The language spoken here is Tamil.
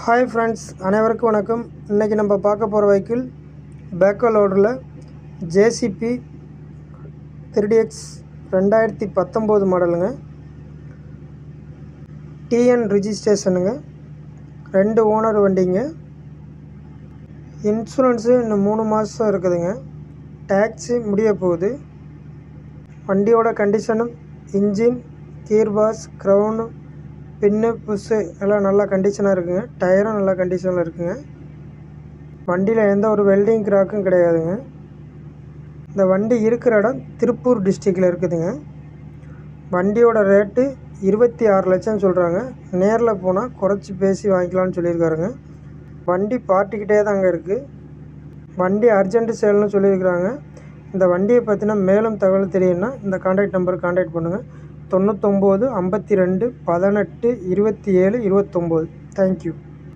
ஹாய் ஃப்ரெண்ட்ஸ், அனைவருக்கும் வணக்கம். இன்றைக்கி நம்ம பார்க்க போகிற வெஹிக்கிள் பேக்கோ லோடரில் ஜேசிபி 3DX 2019 மாடலுங்க. டிஎன் ரிஜிஸ்ட்ரேஷனுங்க. 2 ஓனர் வண்டிங்க. இன்சூரன்ஸு இன்னும் 3 மாதம் இருக்குதுங்க. டேக்ஸு முடிய போகுது. வண்டியோட கண்டிஷனும் இன்ஜின், கீர் பாக்ஸ், க்ரௌனு, பின்னு, புஷ்ஷு எல்லாம் நல்லா கண்டிஷனாக இருக்குங்க. டயரும் நல்லா கண்டிஷனில் இருக்குங்க. வண்டியில் எந்த ஒரு வெல்டிங் கிராக்கும் கிடையாதுங்க. இந்த வண்டி இருக்கிற இடம் திருப்பூர் டிஸ்ட்ரிக்டில் இருக்குதுங்க. வண்டியோட ரேட்டு 26 லட்சம் சொல்கிறாங்க. நேரில் போனால் குறைச்சி பேசி வாங்கிக்கலாம்னு சொல்லியிருக்காருங்க. வண்டி பார்ட்டிக்கிட்டே தாங்க இருக்குது. வண்டி அர்ஜென்ட்டு சேல்னு சொல்லியிருக்கிறாங்க. இந்த வண்டியை பற்றின மேலும் தகவல் தெரியும்னா இந்த கான்டாக்ட் நம்பருக்கு கான்டாக்ட் பண்ணுங்கள். 99 52 18 27 29. தேங்க்யூ.